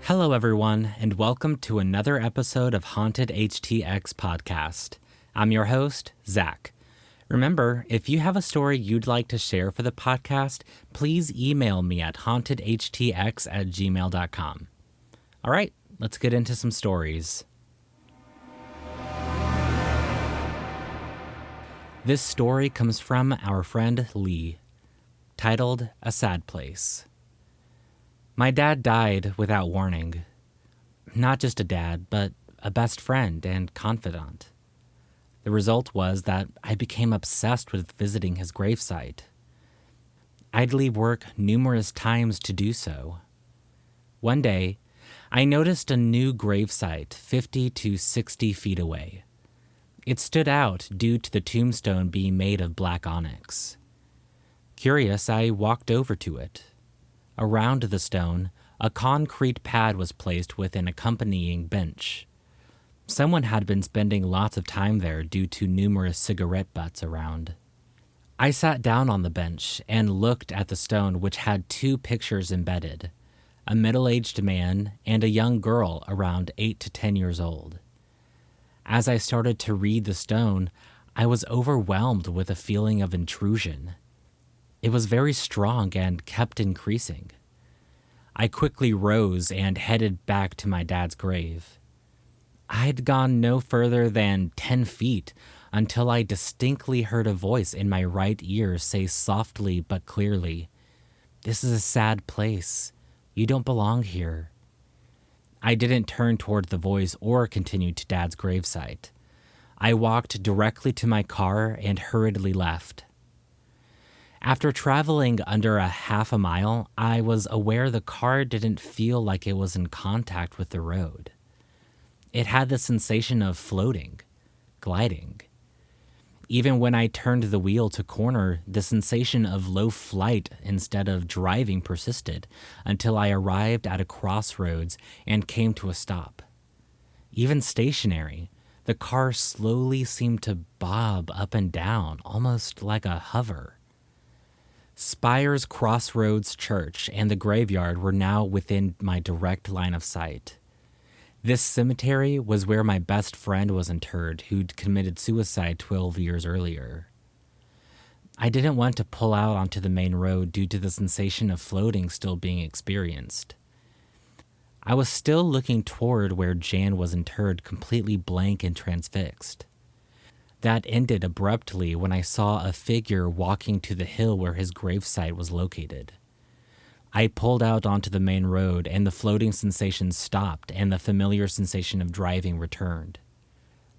Hello, everyone, and welcome to another episode of Haunted HTX Podcast. I'm your host, Zach. Remember, if you have a story you'd like to share for the podcast, please email me at hauntedhtx@gmail.com. All right, let's get into some stories. This story comes from our friend Lee, titled A Sad Place. My dad died without warning. Not just a dad, but a best friend and confidant. The result was that I became obsessed with visiting his gravesite. I'd leave work numerous times to do so. One day, I noticed a new gravesite 50 to 60 feet away. It stood out due to the tombstone being made of black onyx. Curious, I walked over to it. Around the stone, a concrete pad was placed with an accompanying bench. Someone had been spending lots of time there due to numerous cigarette butts around. I sat down on the bench and looked at the stone, which had two pictures embedded, a middle-aged man and a young girl around 8 to 10 years old. As I started to read the stone, I was overwhelmed with a feeling of intrusion. It was very strong and kept increasing. I quickly rose and headed back to my dad's grave. I had gone no further than 10 feet until I distinctly heard a voice in my right ear say softly but clearly, "This is a sad place. You don't belong here." I didn't turn toward the voice or continue to Dad's gravesite. I walked directly to my car and hurriedly left. After traveling under a half a mile, I was aware the car didn't feel like it was in contact with the road. It had the sensation of floating, gliding. Even when I turned the wheel to corner, the sensation of low flight instead of driving persisted until I arrived at a crossroads and came to a stop. Even stationary, the car slowly seemed to bob up and down, almost like a hover. Spires Crossroads Church and the graveyard were now within my direct line of sight. This cemetery was where my best friend was interred, who'd committed suicide 12 years earlier. I didn't want to pull out onto the main road due to the sensation of floating still being experienced. I was still looking toward where Jan was interred, completely blank and transfixed. That ended abruptly when I saw a figure walking to the hill where his gravesite was located. I pulled out onto the main road and the floating sensation stopped and the familiar sensation of driving returned.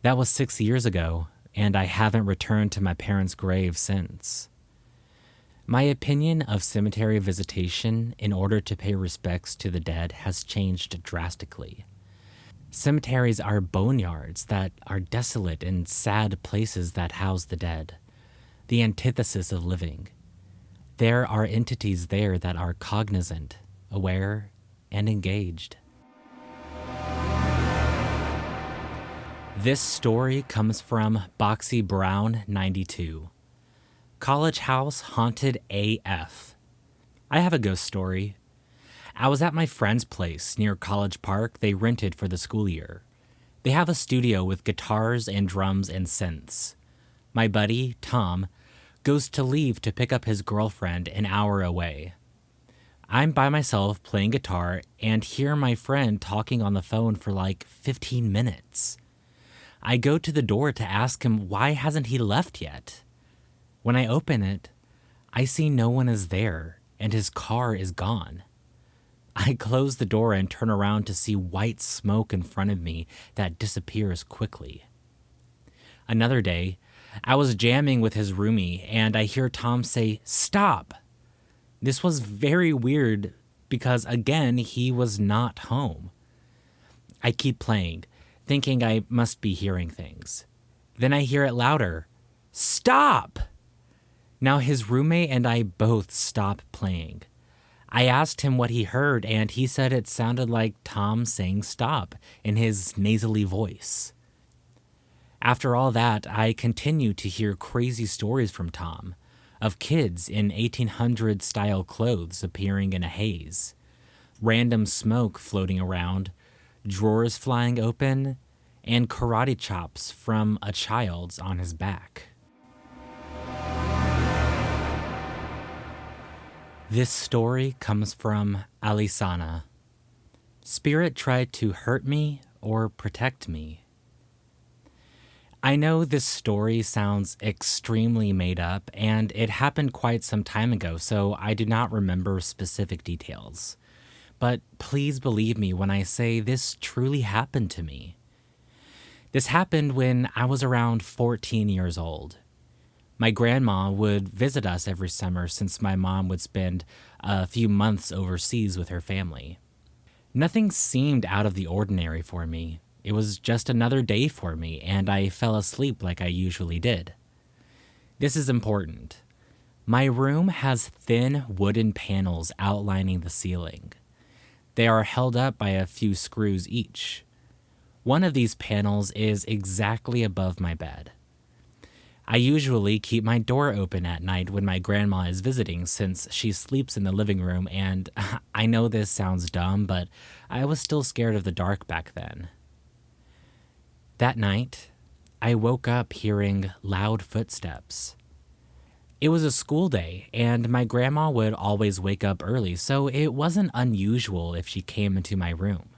That was 6 years ago, and I haven't returned to my parents' grave since. My opinion of cemetery visitation in order to pay respects to the dead has changed drastically. Cemeteries are boneyards that are desolate and sad places that house the dead, the antithesis of living. There are entities there that are cognizant, aware, and engaged. This story comes from Boxy Brown 92. College House Haunted AF. I have a ghost story. I was at my friend's place near College Park they rented for the school year. They have a studio with guitars and drums and synths. My buddy, Tom, goes to leave to pick up his girlfriend an hour away. I'm by myself playing guitar and hear my friend talking on the phone for like 15 minutes. I go to the door to ask him why hasn't he left yet. When I open it, I see no one is there and his car is gone. I close the door and turn around to see white smoke in front of me that disappears quickly. Another day, I was jamming with his roomie and I hear Tom say, "Stop." This was very weird because, again, he was not home. I keep playing, thinking I must be hearing things. Then I hear it louder. "Stop!" Now his roommate and I both stop playing. I asked him what he heard, and he said it sounded like Tom saying stop in his nasally voice. After all that, I continued to hear crazy stories from Tom, of kids in 1800s-style clothes appearing in a haze, random smoke floating around, drawers flying open, and karate chops from a child on his back. This story comes from Alisana. Spirit tried to hurt me or protect me. I know this story sounds extremely made up, and it happened quite some time ago, so I do not remember specific details. But please believe me when I say this truly happened to me. This happened when I was around 14 years old. My grandma would visit us every summer since my mom would spend a few months overseas with her family. Nothing seemed out of the ordinary for me. It was just another day for me, and I fell asleep like I usually did. This is important. My room has thin wooden panels outlining the ceiling. They are held up by a few screws each. One of these panels is exactly above my bed. I usually keep my door open at night when my grandma is visiting since she sleeps in the living room, and I know this sounds dumb, but I was still scared of the dark back then. That night, I woke up hearing loud footsteps. It was a school day, and my grandma would always wake up early, so it wasn't unusual if she came into my room.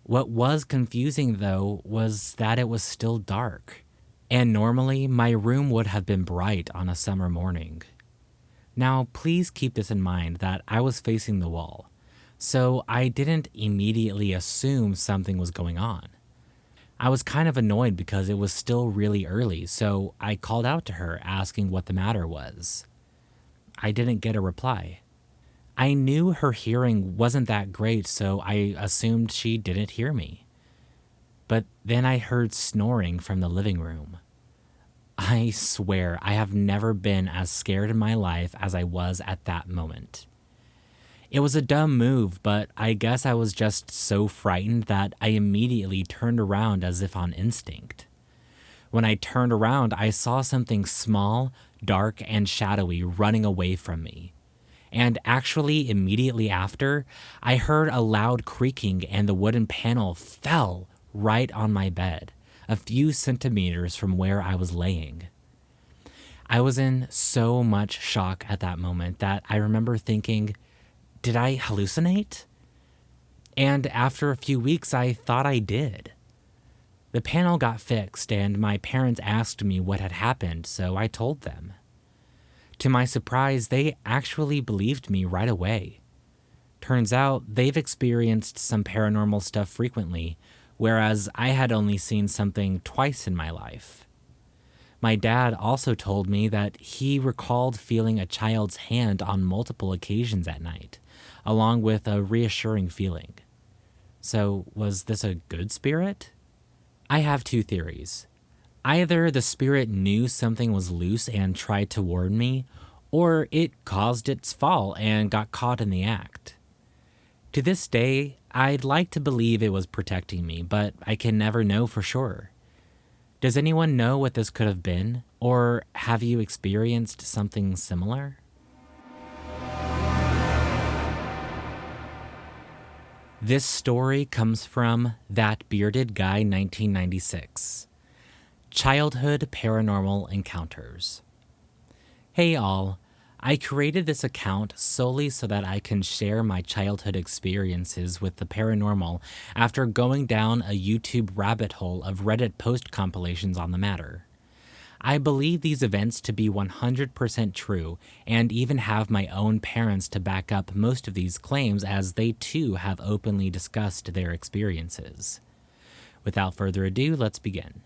What was confusing, though, was that it was still dark, and normally my room would have been bright on a summer morning. Now, please keep this in mind that I was facing the wall, so I didn't immediately assume something was going on. I was kind of annoyed because it was still really early, so I called out to her asking what the matter was. I didn't get a reply. I knew her hearing wasn't that great, so I assumed she didn't hear me. But then I heard snoring from the living room. I swear I have never been as scared in my life as I was at that moment. It was a dumb move, but I guess I was just so frightened that I immediately turned around as if on instinct. When I turned around, I saw something small, dark, and shadowy running away from me. And actually, immediately after, I heard a loud creaking and the wooden panel fell right on my bed, a few centimeters from where I was laying. I was in so much shock at that moment that I remember thinking, did I hallucinate? And after a few weeks, I thought I did. The panel got fixed, and my parents asked me what had happened, so I told them. To my surprise, they actually believed me right away. Turns out they've experienced some paranormal stuff frequently, whereas I had only seen something twice in my life. My dad also told me that he recalled feeling a child's hand on multiple occasions at night, along with a reassuring feeling. So, was this a good spirit? I have two theories. Either the spirit knew something was loose and tried to warn me, or it caused its fall and got caught in the act. To this day, I'd like to believe it was protecting me, but I can never know for sure. Does anyone know what this could have been, or have you experienced something similar? This story comes from That Bearded Guy 1996. Childhood Paranormal Encounters. Hey all, I created this account solely so that I can share my childhood experiences with the paranormal after going down a YouTube rabbit hole of Reddit post compilations on the matter. I believe these events to be 100% true, and even have my own parents to back up most of these claims, as they too have openly discussed their experiences. Without further ado, let's begin.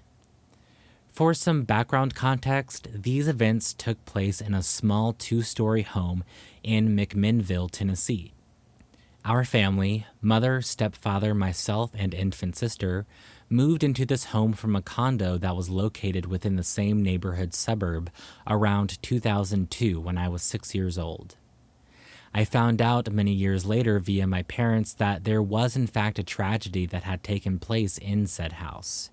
For some background context, these events took place in a small 2-story home in McMinnville, Tennessee. Our family, mother, stepfather, myself, and infant sister, moved into this home from a condo that was located within the same neighborhood suburb around 2002 when I was 6 years old. I found out many years later via my parents that there was in fact a tragedy that had taken place in said house.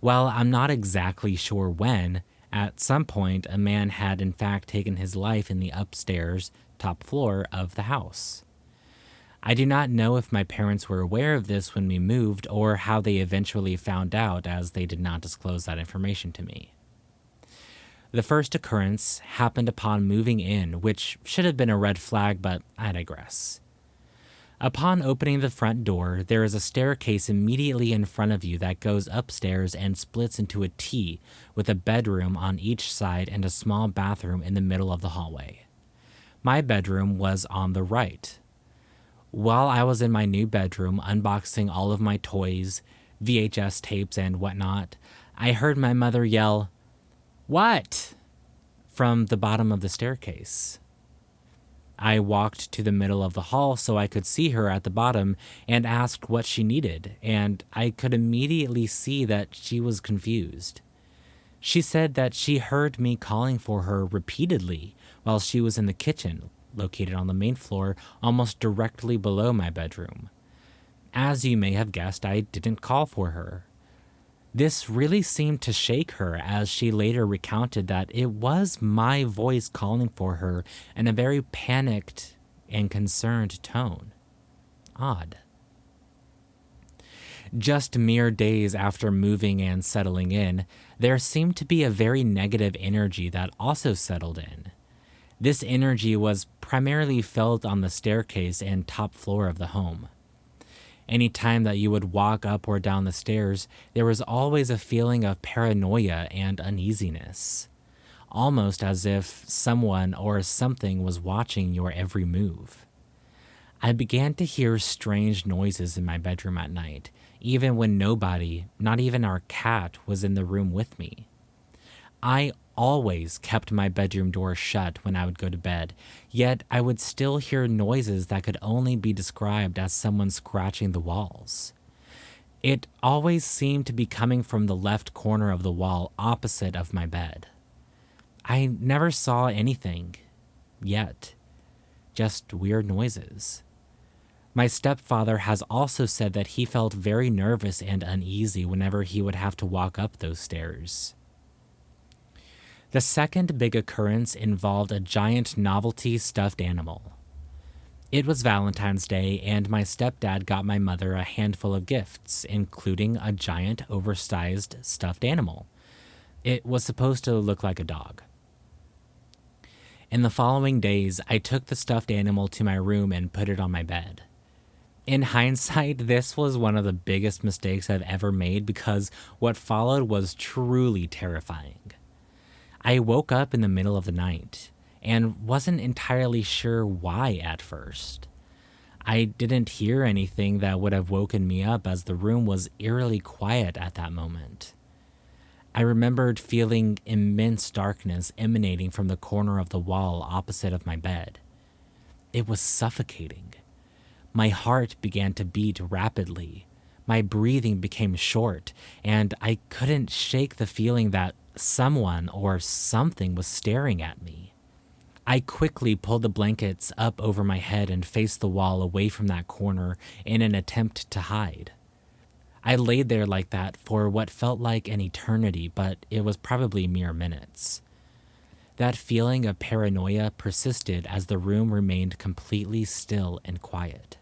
While I'm not exactly sure when, at some point a man had in fact taken his life in the upstairs top floor of the house. I do not know if my parents were aware of this when we moved or how they eventually found out, as they did not disclose that information to me. The first occurrence happened upon moving in, which should have been a red flag, but I digress. Upon opening the front door, there is a staircase immediately in front of you that goes upstairs and splits into a T with a bedroom on each side and a small bathroom in the middle of the hallway. My bedroom was on the right. While I was in my new bedroom unboxing all of my toys, VHS tapes, and whatnot, I heard my mother yell, "What?" from the bottom of the staircase. I walked to the middle of the hall so I could see her at the bottom and asked what she needed, and I could immediately see that she was confused. She said that she heard me calling for her repeatedly while she was in the kitchen, located on the main floor, almost directly below my bedroom. As you may have guessed, I didn't call for her. This really seemed to shake her, as she later recounted that it was my voice calling for her in a very panicked and concerned tone. Odd. Just mere days after moving and settling in, there seemed to be a very negative energy that also settled in. This energy was primarily felt on the staircase and top floor of the home. Any time that you would walk up or down the stairs, there was always a feeling of paranoia and uneasiness, almost as if someone or something was watching your every move. I began to hear strange noises in my bedroom at night, even when nobody, not even our cat, was in the room with me. I always kept my bedroom door shut when I would go to bed, yet I would still hear noises that could only be described as someone scratching the walls. It always seemed to be coming from the left corner of the wall opposite of my bed. I never saw anything yet, just weird noises. My stepfather has also said that he felt very nervous and uneasy whenever he would have to walk up those stairs. The second big occurrence involved a giant novelty stuffed animal. It was Valentine's Day, and my stepdad got my mother a handful of gifts, including a giant oversized stuffed animal. It was supposed to look like a dog. In the following days, I took the stuffed animal to my room and put it on my bed. In hindsight, this was one of the biggest mistakes I've ever made, because what followed was truly terrifying. I woke up in the middle of the night and wasn't entirely sure why at first. I didn't hear anything that would have woken me up, as the room was eerily quiet at that moment. I remembered feeling immense darkness emanating from the corner of the wall opposite of my bed. It was suffocating. My heart began to beat rapidly. My breathing became short, and I couldn't shake the feeling that someone or something was staring at me. I quickly pulled the blankets up over my head and faced the wall away from that corner in an attempt to hide. I laid there like that for what felt like an eternity, but it was probably mere minutes. That feeling of paranoia persisted as the room remained completely still and quiet.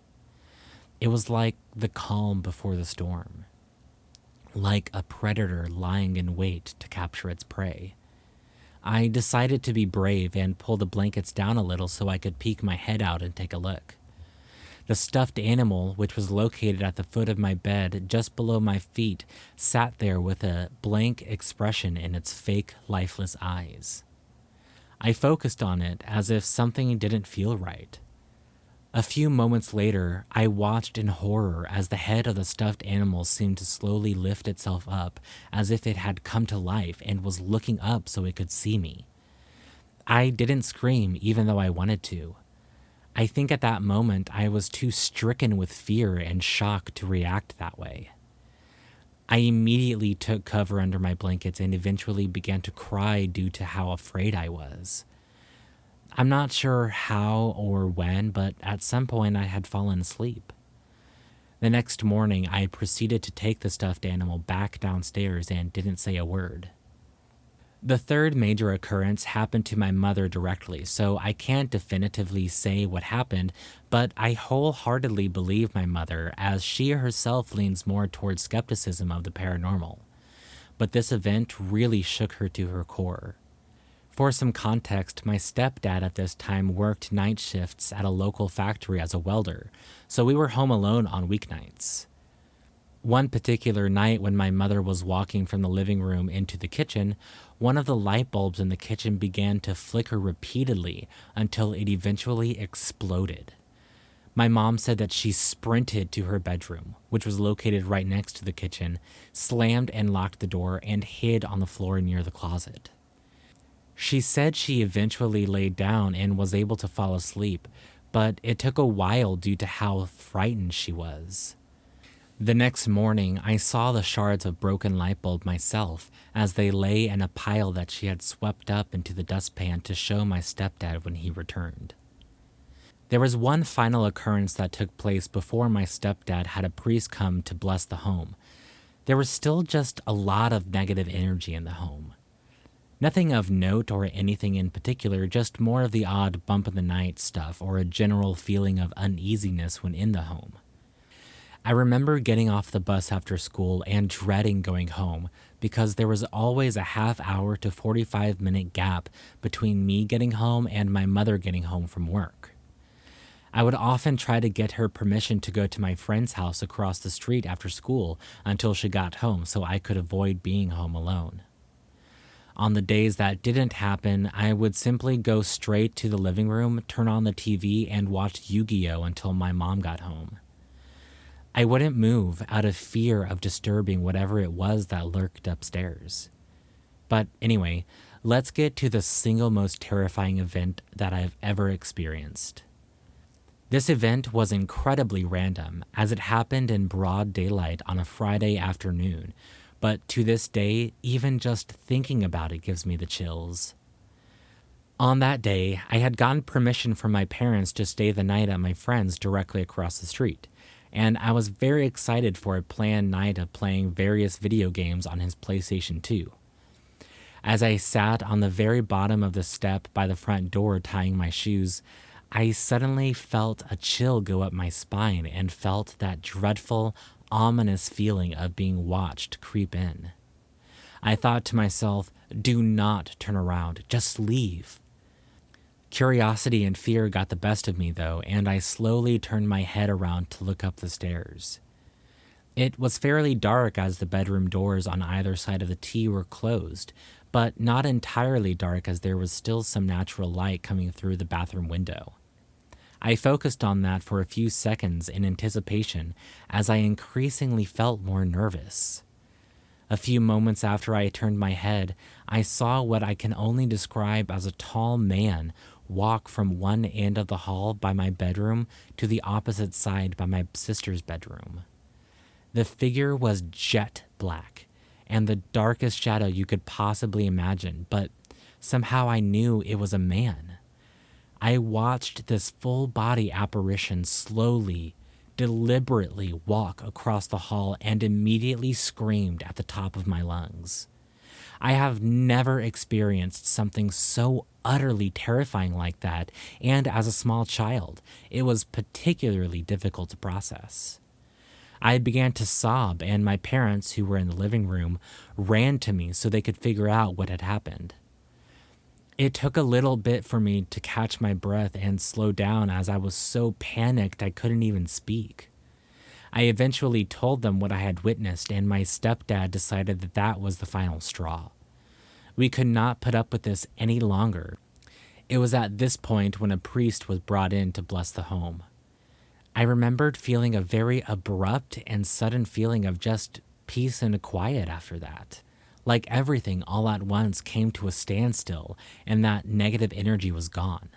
It was like the calm before the storm, like a predator lying in wait to capture its prey. I decided to be brave and pull the blankets down a little so I could peek my head out and take a look. The stuffed animal, which was located at the foot of my bed just below my feet, sat there with a blank expression in its fake, lifeless eyes. I focused on it as if something didn't feel right. A few moments later, I watched in horror as the head of the stuffed animal seemed to slowly lift itself up, as if it had come to life and was looking up so it could see me. I didn't scream, even though I wanted to. I think at that moment I was too stricken with fear and shock to react that way. I immediately took cover under my blankets and eventually began to cry due to how afraid I was. I'm not sure how or when, but at some point I had fallen asleep. The next morning, I proceeded to take the stuffed animal back downstairs and didn't say a word. The third major occurrence happened to my mother directly, so I can't definitively say what happened, but I wholeheartedly believe my mother, as she herself leans more towards skepticism of the paranormal. But this event really shook her to her core. For some context, my stepdad at this time worked night shifts at a local factory as a welder, so we were home alone on weeknights. One particular night, when my mother was walking from the living room into the kitchen, one of the light bulbs in the kitchen began to flicker repeatedly until it eventually exploded. My mom said that she sprinted to her bedroom, which was located right next to the kitchen, slammed and locked the door, and hid on the floor near the closet. She said she eventually laid down and was able to fall asleep, but it took a while due to how frightened she was. The next morning, I saw the shards of broken light bulb myself as they lay in a pile that she had swept up into the dustpan to show my stepdad when he returned. There was one final occurrence that took place before my stepdad had a priest come to bless the home. There was still just a lot of negative energy in the home. Nothing of note or anything in particular, just more of the odd bump in the night stuff or a general feeling of uneasiness when in the home. I remember getting off the bus after school and dreading going home because there was always a half-hour to 45-minute gap between me getting home and my mother getting home from work. I would often try to get her permission to go to my friend's house across the street after school until she got home so I could avoid being home alone. On the days that didn't happen, I would simply go straight to the living room, turn on the TV, and watch Yu-Gi-Oh! Until my mom got home. I wouldn't move out of fear of disturbing whatever it was that lurked upstairs. But anyway, let's get to the single most terrifying event that I've ever experienced. This event was incredibly random, as it happened in broad daylight on a Friday afternoon, but to this day, even just thinking about it gives me the chills. On that day, I had gotten permission from my parents to stay the night at my friend's directly across the street, and I was very excited for a planned night of playing various video games on his PlayStation 2. As I sat on the very bottom of the step by the front door tying my shoes, I suddenly felt a chill go up my spine and felt that dreadful, ominous feeling of being watched creep in. I thought to myself, do not turn around, just leave. Curiosity and fear got the best of me, though, and I slowly turned my head around to look up the stairs. It was fairly dark as the bedroom doors on either side of the T were closed, but not entirely dark as there was still some natural light coming through the bathroom window. I focused on that for a few seconds in anticipation as I increasingly felt more nervous. A few moments after I turned my head, I saw what I can only describe as a tall man walk from one end of the hall by my bedroom to the opposite side by my sister's bedroom. The figure was jet black and the darkest shadow you could possibly imagine, but somehow I knew it was a man. I watched this full-body apparition slowly, deliberately walk across the hall and immediately screamed at the top of my lungs. I have never experienced something so utterly terrifying like that, and as a small child, it was particularly difficult to process. I began to sob, and my parents, who were in the living room, ran to me so they could figure out what had happened. It took a little bit for me to catch my breath and slow down as I was so panicked I couldn't even speak. I eventually told them what I had witnessed, and my stepdad decided that that was the final straw. We could not put up with this any longer. It was at this point when a priest was brought in to bless the home. I remembered feeling a very abrupt and sudden feeling of just peace and quiet after that. Like everything all at once came to a standstill and that negative energy was gone.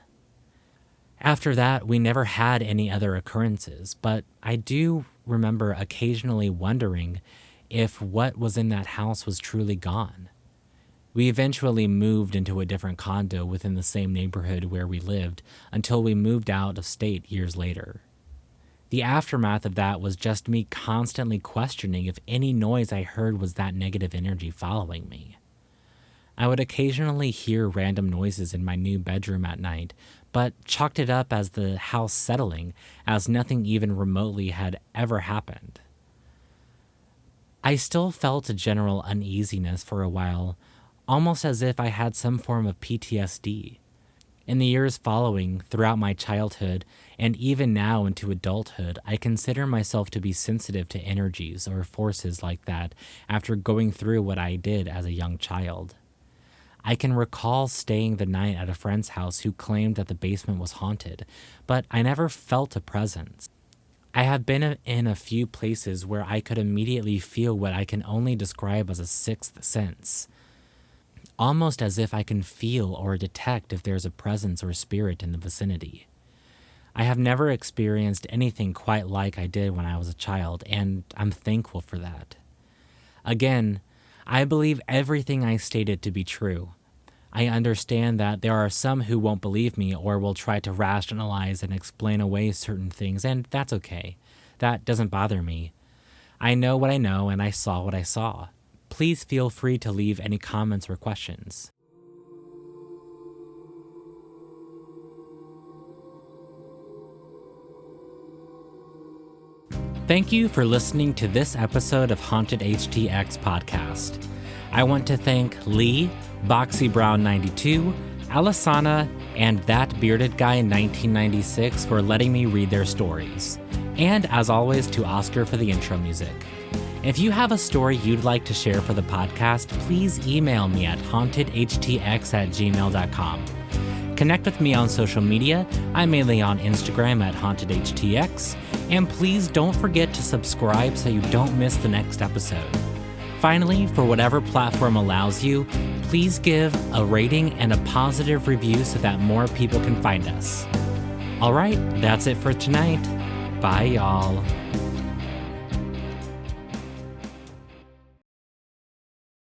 After that, we never had any other occurrences, but I do remember occasionally wondering if what was in that house was truly gone. We eventually moved into a different condo within the same neighborhood where we lived until we moved out of state years later. The aftermath of that was just me constantly questioning if any noise I heard was that negative energy following me. I would occasionally hear random noises in my new bedroom at night, but chalked it up as the house settling, as nothing even remotely had ever happened. I still felt a general uneasiness for a while, almost as if I had some form of PTSD. In the years following, throughout my childhood, and even now into adulthood, I consider myself to be sensitive to energies or forces like that after going through what I did as a young child. I can recall staying the night at a friend's house who claimed that the basement was haunted, but I never felt a presence. I have been in a few places where I could immediately feel what I can only describe as a sixth sense. Almost as if I can feel or detect if there's a presence or spirit in the vicinity. I have never experienced anything quite like I did when I was a child, and I'm thankful for that. Again, I believe everything I stated to be true. I understand that there are some who won't believe me or will try to rationalize and explain away certain things, and that's okay. That doesn't bother me. I know what I know, and I saw what I saw. Please feel free to leave any comments or questions. Thank you for listening to this episode of Haunted HTX Podcast. I want to thank Lee, Boxy Brown 92, Alisana, and That Bearded Guy in 1996 for letting me read their stories. And as always, to Oscar for the intro music. If you have a story you'd like to share for the podcast, please email me at hauntedhtx@gmail.com. Connect with me on social media. I'm mainly on Instagram at hauntedhtx. And please don't forget to subscribe so you don't miss the next episode. Finally, for whatever platform allows you, please give a rating and a positive review so that more people can find us. All right, that's it for tonight. Bye, y'all.